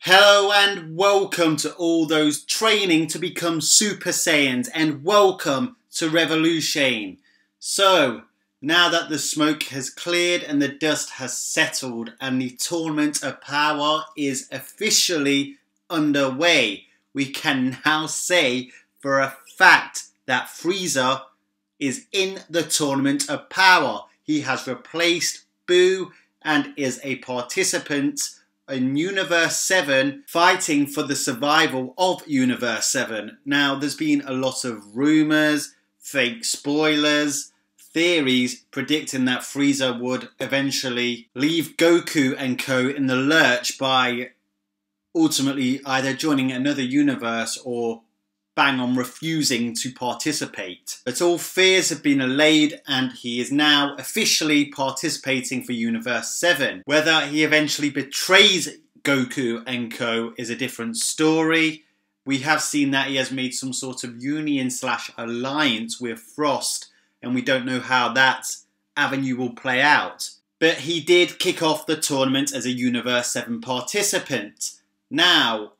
Hello and welcome to all those training to become Super Saiyans, and welcome to Revolution. So, now that the smoke has cleared and the dust has settled and the Tournament of Power is officially underway, we can now say for a fact that Frieza is in the Tournament of Power. He has replaced Buu and is a participant in Universe 7, fighting for the survival of Universe 7. Now, there's been a lot of rumours, fake spoilers, theories predicting that Frieza would eventually leave Goku and co in the lurch by ultimately either joining another universe or bang on refusing to participate. But all fears have been allayed and he is now officially participating for Universe 7. Whether he eventually betrays Goku and co is a different story. We have seen that he has made some sort of union/alliance with Frost, and we don't know how that avenue will play out. But he did kick off the tournament as a Universe 7 participant. Now,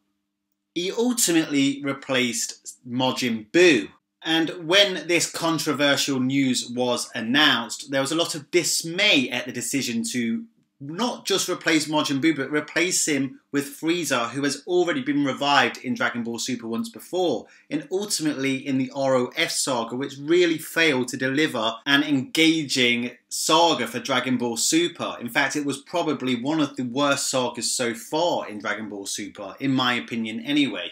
he ultimately replaced Majin Buu. And when this controversial news was announced, there was a lot of dismay at the decision to not just replace Majin Buu, but replace him with Frieza, who has already been revived in Dragon Ball Super once before, and ultimately in the ROF saga, which really failed to deliver an engaging saga for Dragon Ball Super. In fact, it was probably one of the worst sagas so far in Dragon Ball Super, in my opinion anyway.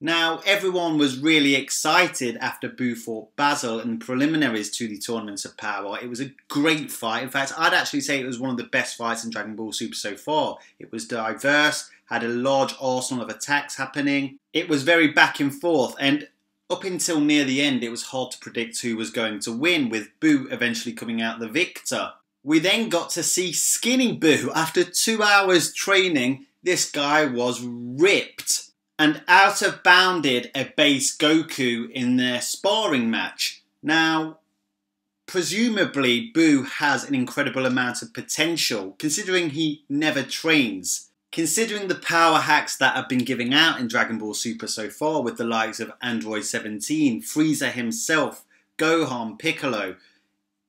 Now, everyone was really excited after Buu fought Basil in the preliminaries to the Tournament of Power. It was a great fight. In fact, I'd actually say it was one of the best fights in Dragon Ball Super so far. It was diverse, had a large arsenal of attacks happening. It was very back and forth, and up until near the end, it was hard to predict who was going to win, with Buu eventually coming out the victor. We then got to see Skinny Buu. After 2 hours training, this guy was ripped and out-of-bounded a base Goku in their sparring match. Now, presumably Buu has an incredible amount of potential, considering he never trains. Considering the power hacks that have been giving out in Dragon Ball Super so far with the likes of Android 17, Frieza himself, Gohan, Piccolo,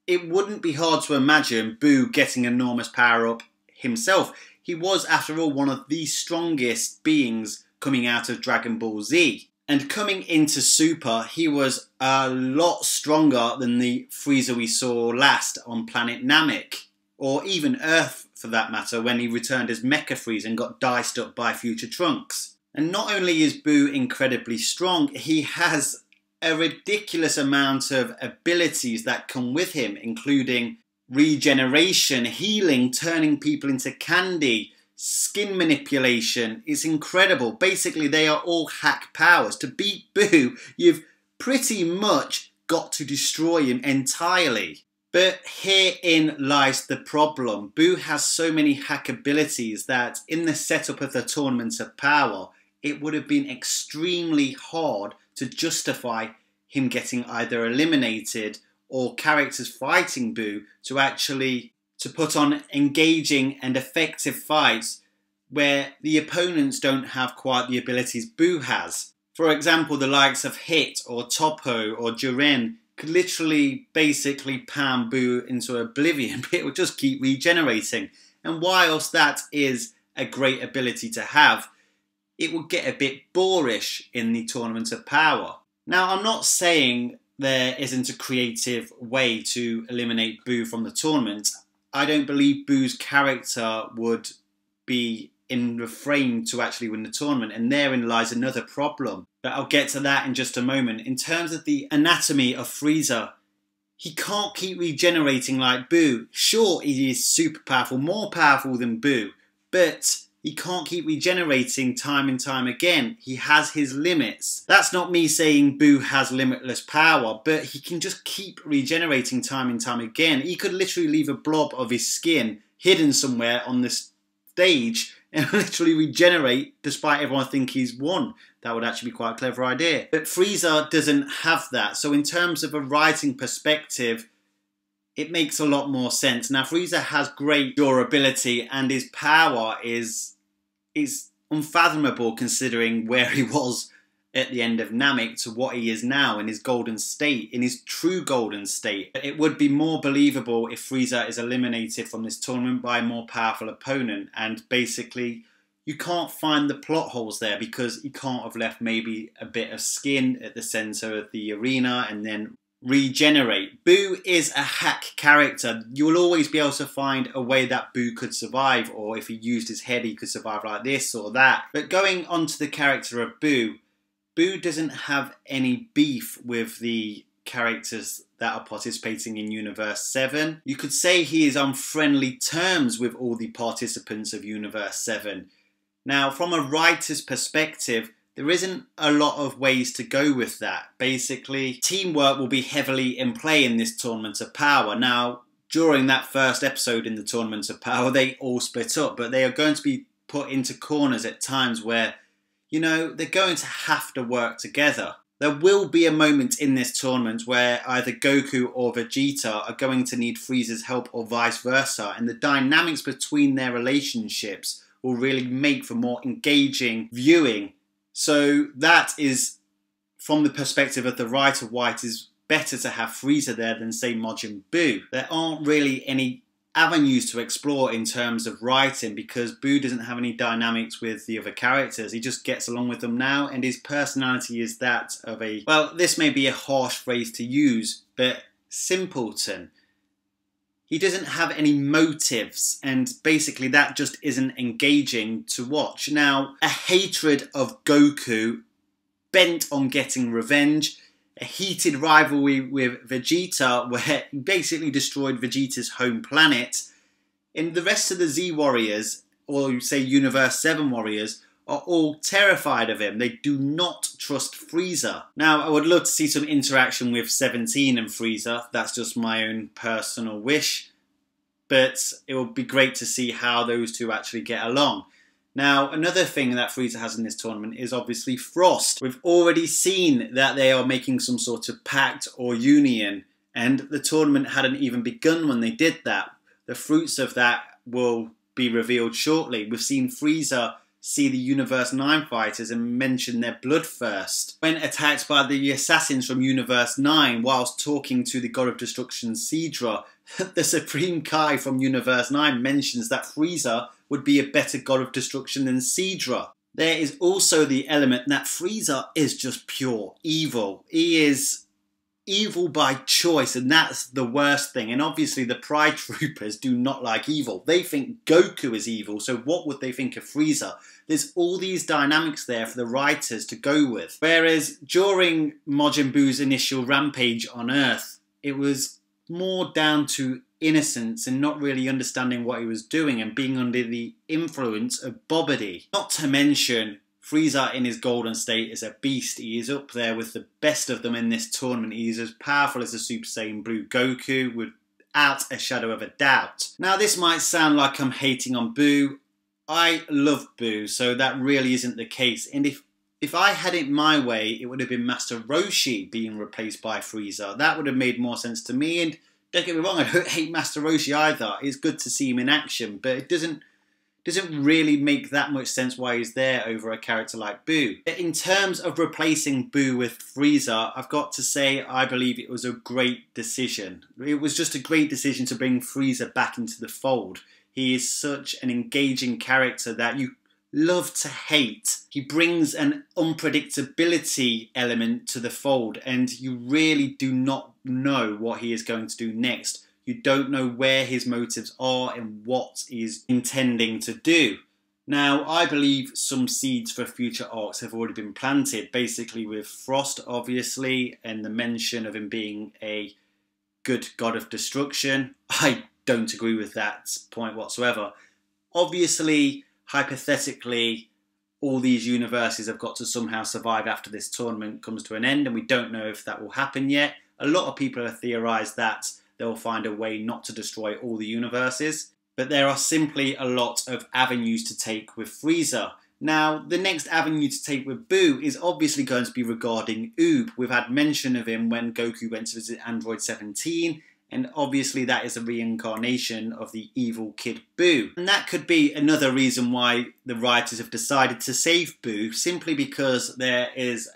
it wouldn't be hard to imagine Buu getting enormous power up himself. He was, after all, one of the strongest beings coming out of Dragon Ball Z. And coming into Super, he was a lot stronger than the Frieza we saw last on planet Namek, or even Earth for that matter, when he returned as Mecha Frieza and got diced up by future Trunks. And not only is Buu incredibly strong, he has a ridiculous amount of abilities that come with him, including regeneration, healing, turning people into candy, skin manipulation. Is incredible. Basically, they are all hack powers. To beat Buu, you've pretty much got to destroy him entirely. But herein lies the problem. Buu has so many hack abilities that in the setup of the Tournament of Power, it would have been extremely hard to justify him getting either eliminated or characters fighting Buu to put on engaging and effective fights where the opponents don't have quite the abilities Buu has. For example, the likes of Hit or Toppo or Jiren could literally basically pound Buu into oblivion, but it would just keep regenerating. And whilst that is a great ability to have, it would get a bit boorish in the Tournament of Power. Now, I'm not saying there isn't a creative way to eliminate Buu from the tournament. I don't believe Buu's character would be in the frame to actually win the tournament, and therein lies another problem. But I'll get to that in just a moment. In terms of the anatomy of Frieza, he can't keep regenerating like Buu. Sure, he is super powerful, more powerful than Buu, but he can't keep regenerating time and time again. He has his limits. That's not me saying Buu has limitless power, but he can just keep regenerating time and time again. He could literally leave a blob of his skin hidden somewhere on this stage and literally regenerate despite everyone think he's won. That would actually be quite a clever idea. But Frieza doesn't have that. So in terms of a writing perspective, it makes a lot more sense. Now, Frieza has great durability and his power is is unfathomable considering where he was at the end of Namek to what he is now in his golden state, in his true golden state. It would be more believable if Frieza is eliminated from this tournament by a more powerful opponent, and basically you can't find the plot holes there because he can't have left maybe a bit of skin at the centre of the arena and then regenerate. Boo is a hack character. You will always be able to find a way that Boo could survive, or if he used his head he could survive like this or that. But going on to the character of Boo, Boo doesn't have any beef with the characters that are participating in Universe 7. You could say he is on friendly terms with all the participants of Universe 7. Now, from a writer's perspective, there isn't a lot of ways to go with that. Basically, teamwork will be heavily in play in this Tournament of Power. Now, during that first episode in the Tournament of Power, they all split up, but they are going to be put into corners at times where, you know, they're going to have to work together. There will be a moment in this tournament where either Goku or Vegeta are going to need Frieza's help or vice versa, and the dynamics between their relationships will really make for more engaging viewing. So that is, from the perspective of the writer, why it is better to have Frieza there than, say, Majin Buu. There aren't really any avenues to explore in terms of writing because Boo doesn't have any dynamics with the other characters. He just gets along with them now, and his personality is that of a, well, this may be a harsh phrase to use, but simpleton. He doesn't have any motives, and basically that just isn't engaging to watch. Now, a hatred of Goku, bent on getting revenge, a heated rivalry with Vegeta where he basically destroyed Vegeta's home planet, and the rest of the Z Warriors, or you say Universe 7 Warriors, are all terrified of him. They do not trust Frieza. Now, I would love to see some interaction with 17 and Frieza. That's just my own personal wish. But it would be great to see how those two actually get along. Now, another thing that Frieza has in this tournament is obviously Frost. We've already seen that they are making some sort of pact or union, and the tournament hadn't even begun when they did that. The fruits of that will be revealed shortly. We've seen Frieza see the Universe 9 fighters and mention their bloodthirst. When attacked by the assassins from Universe 9 whilst talking to the God of Destruction Sidra, the Supreme Kai from Universe 9 mentions that Frieza would be a better God of Destruction than Sidra. There is also the element that Frieza is just pure evil. He is evil by choice, and that's the worst thing. And obviously the Pride Troopers do not like evil. They think Goku is evil, so what would they think of Frieza? There's all these dynamics there for the writers to go with. Whereas during Majin Buu's initial rampage on Earth, it was more down to innocence and not really understanding what he was doing and being under the influence of Bobbidi. Not to mention, Frieza in his golden state is a beast. He is up there with the best of them in this tournament. He is as powerful as the Super Saiyan Blue Goku without a shadow of a doubt. Now, this might sound like I'm hating on Boo. I love Boo, so that really isn't the case. And if I had it my way, it would have been Master Roshi being replaced by Frieza. That would have made more sense to me. And don't get me wrong, I don't hate Master Roshi either. It's good to see him in action, but it doesn't really make that much sense why he's there over a character like Boo. In terms of replacing Boo with Frieza, I've got to say I believe it was a great decision. It was just a great decision to bring Frieza back into the fold. He is such an engaging character that you love to hate. He brings an unpredictability element to the fold, and you really do not know what he is going to do next. You don't know where his motives are and what he's intending to do. Now, I believe some seeds for future arcs have already been planted, basically with Frost, obviously, and the mention of him being a good god of destruction. I don't agree with that point whatsoever. Obviously, hypothetically, all these universes have got to somehow survive after this tournament comes to an end, and we don't know if that will happen yet. A lot of people have theorised that they'll find a way not to destroy all the universes, but there are simply a lot of avenues to take with Frieza. Now, the next avenue to take with Boo is obviously going to be regarding Oob. We've had mention of him when Goku went to visit Android 17, And obviously that is a reincarnation of the evil Kid Buu. And that could be another reason why the writers have decided to save Buu, simply because there is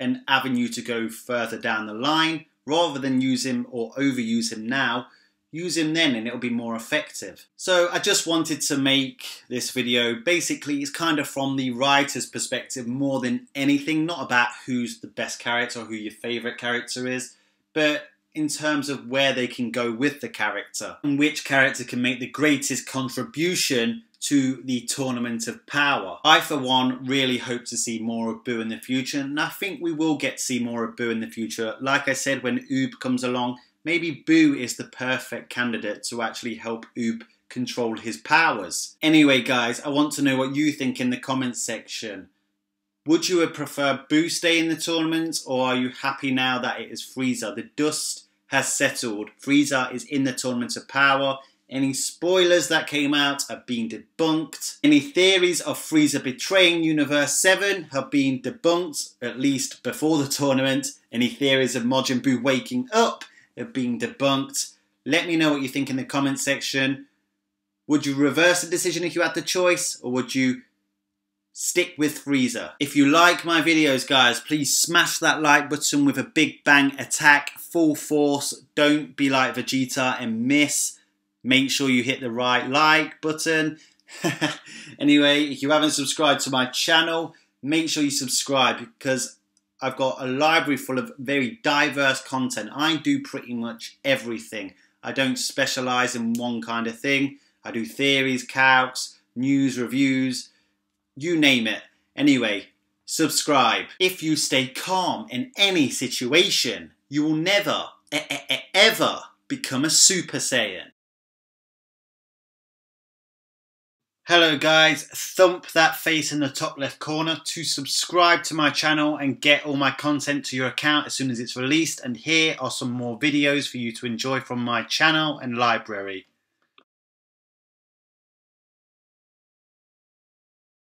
an avenue to go further down the line. Rather than use him or overuse him now, use him then and it'll be more effective. So I just wanted to make this video. Basically, it's kind of from the writer's perspective more than anything, not about who's the best character or who your favourite character is, but in terms of where they can go with the character and which character can make the greatest contribution to the Tournament of Power. I, for one, really hope to see more of Buu in the future, and I think we will get to see more of Buu in the future. Like I said, when Oob comes along, maybe Buu is the perfect candidate to actually help Oob control his powers. Anyway, guys, I want to know what you think in the comments section. Would you have preferred Buu stay in the tournament, or are you happy now that it is Frieza? The dust has settled. Frieza is in the Tournament of Power. Any spoilers that came out have been debunked. Any theories of Frieza betraying Universe 7 have been debunked, at least before the tournament. Any theories of Majin Buu waking up have been debunked. Let me know what you think in the comments section. Would you reverse the decision if you had the choice, or would you stick with Frieza? If you like my videos, guys, please smash that like button with a big bang attack, full force. Don't be like Vegeta and miss. Make sure you hit the right like button. Anyway, if you haven't subscribed to my channel, make sure you subscribe, because I've got a library full of very diverse content. I do pretty much everything. I don't specialise in one kind of thing. I do theories, calcs, news, reviews, you name it. Anyway, subscribe. If you stay calm in any situation, you will never, ever become a Super Saiyan. Hello guys, thump that face in the top left corner to subscribe to my channel and get all my content to your account as soon as it's released. And here are some more videos for you to enjoy from my channel and library.